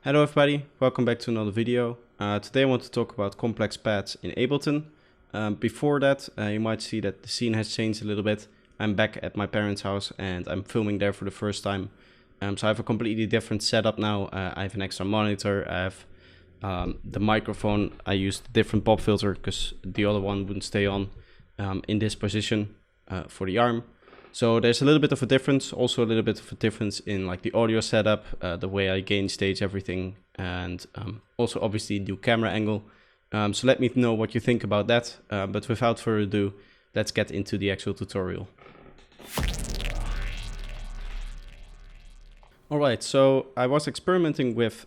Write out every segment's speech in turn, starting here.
Hello everybody, welcome back to another video. Today I want to talk about complex pads in Ableton. Before that, you might see that the scene has changed a little bit. I'm back at my parents' house and I'm filming there for the first time. So I have a completely different setup now. I have an extra monitor, I have the microphone. I used a different pop filter because the other one wouldn't stay on in this position for the arm. So there's a little bit of a difference, also a little bit of a difference in like the audio setup, the way I gain stage everything, and also obviously new camera angle. So let me know what you think about that, but without further ado, let's get into the actual tutorial. Alright, so I was experimenting with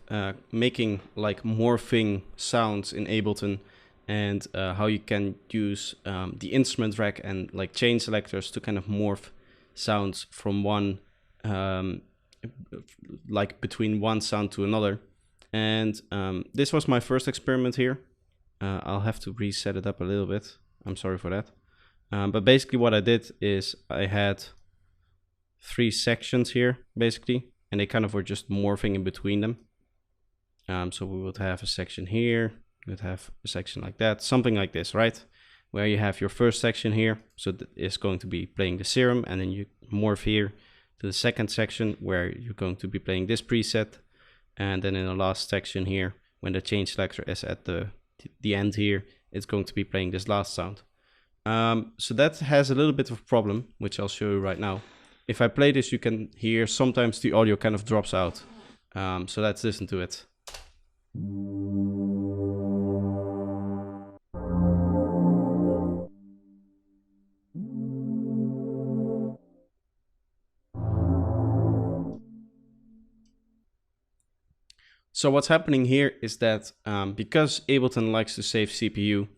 making like morphing sounds in Ableton and how you can use the instrument rack and like chain selectors to kind of morph sounds from one, like between one sound to another. And this was my first experiment here. I'll have to reset it up a little bit. I'm sorry for that. But basically what I did is I had 3 sections here, basically, and they kind of were just morphing in between them. So we would have a section here, we would have a section like that, something like this, right? Where you have your first section here, so that is going to be playing the serum, and then you morph here to the second section where you're going to be playing this preset, and then in the last section here, when the change selector is at the end here, it's going to be playing this last sound. So that has a little bit of a problem, which I'll show you right now. If I play this, you can hear sometimes the audio kind of drops out. So let's listen to it. So what's happening here is that because Ableton likes to save CPU,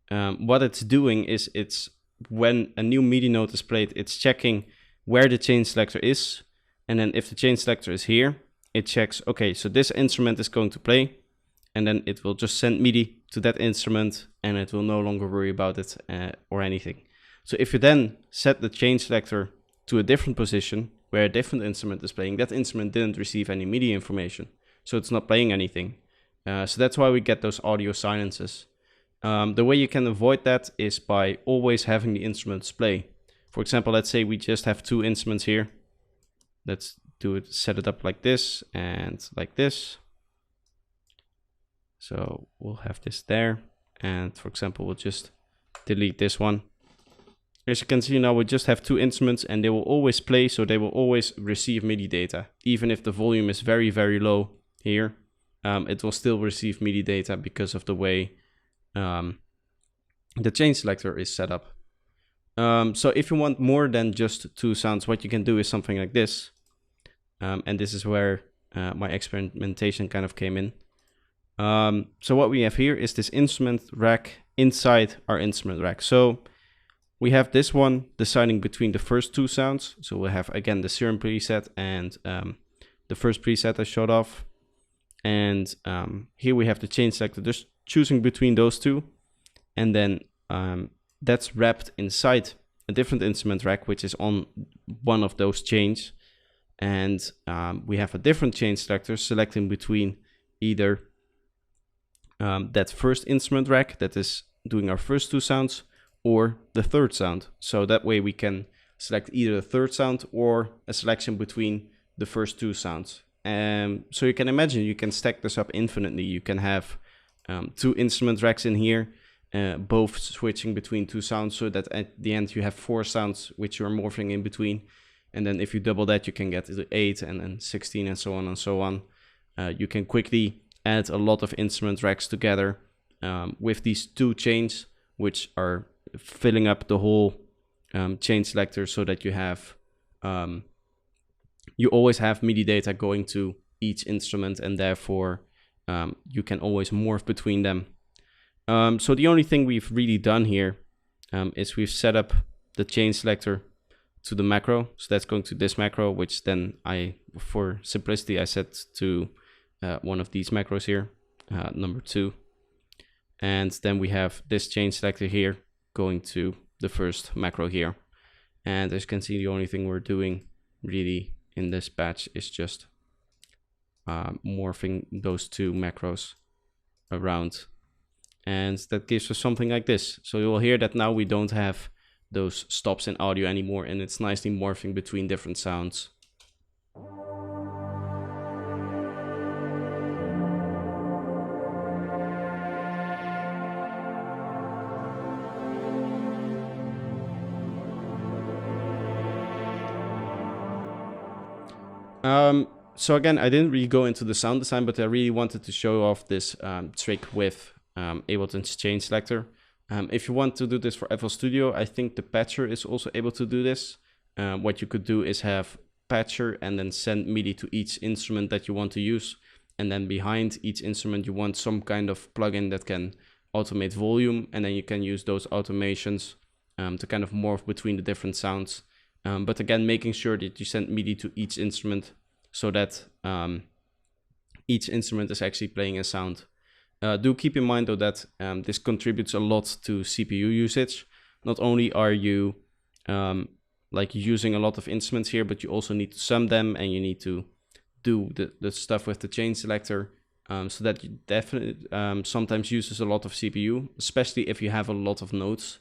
what it's doing is it's when a new MIDI note is played, it's checking where the chain selector is. And then if the chain selector is here, it checks, okay, so this instrument is going to play. And then it will just send MIDI to that instrument and it will no longer worry about it or anything. So if you then set the chain selector to a different position where a different instrument is playing, that instrument didn't receive any MIDI information. So it's not playing anything. So that's why we get those audio silences. The way you can avoid that is by always having the instruments play. For example, let's say we just have 2 instruments here. Let's do it, set it up like this and like this. So we'll have this there. And for example, we'll just delete this one. As you can see now, we just have 2 instruments and they will always play. So they will always receive MIDI data. Even if the volume is very, very low here, it will still receive MIDI data because of the way the chain selector is set up. So if you want more than just 2 sounds, what you can do is something like this. And this is where my experimentation kind of came in. So what we have here is this instrument rack inside our instrument rack. So we have this one deciding between the first 2 sounds. So we'll have again the serum preset and the first preset I showed off. And here we have the chain selector just choosing between those 2. And then that's wrapped inside a different instrument rack, which is on one of those chains. And we have a different chain selector selecting between either that first instrument rack that is doing our first 2 sounds or the third sound. So that way we can select either the third sound or a selection between the first 2 sounds. So you can imagine you can stack this up infinitely. You can have 2 instrument racks in here, both switching between 2 sounds, so that at the end you have 4 sounds which you're morphing in between. And then if you double that, you can get to 8 and then 16 and so on and so on. You can quickly add a lot of instrument racks together with these 2 chains, which are filling up the whole chain selector, so that you have you always have MIDI data going to each instrument, and therefore you can always morph between them. So the only thing we've really done here is we've set up the chain selector to the macro. So that's going to this macro, which then for simplicity, I set to one of these macros here, number 2. And then we have this chain selector here going to the first macro here. And as you can see, the only thing we're doing really in this batch is just morphing those two macros around. And that gives us something like this. So you will hear that now we don't have those stops in audio anymore, and it's nicely morphing between different sounds. So again, I didn't really go into the sound design, but I really wanted to show off this trick with Ableton's chain selector. If you want to do this for FL Studio, I think the patcher is also able to do this. What you could do is have patcher and then send MIDI to each instrument that you want to use. And then behind each instrument, you want some kind of plugin that can automate volume. And then you can use those automations to kind of morph between the different sounds. But again, making sure that you send MIDI to each instrument so that each instrument is actually playing a sound. Do keep in mind though that this contributes a lot to CPU usage. Not only are you like using a lot of instruments here, but you also need to sum them, and you need to do the stuff with the chain selector. So that you definitely sometimes uses a lot of CPU, especially if you have a lot of notes.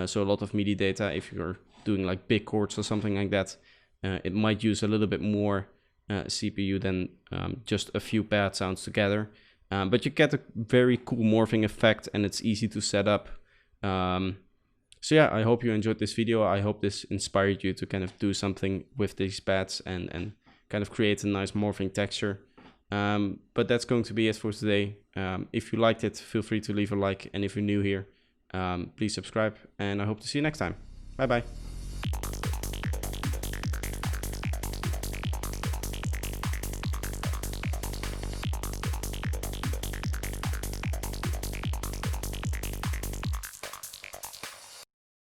So a lot of MIDI data, if you're doing like big chords or something like that, it might use a little bit more CPU than just a few pad sounds together. But you get a very cool morphing effect, and it's easy to set up. So yeah, I hope you enjoyed this video. I hope this inspired you to kind of do something with these pads and kind of create a nice morphing texture. But that's going to be it for today. If you liked it, feel free to leave a like. And if you're new here, please subscribe. And I hope to see you next time. Bye bye.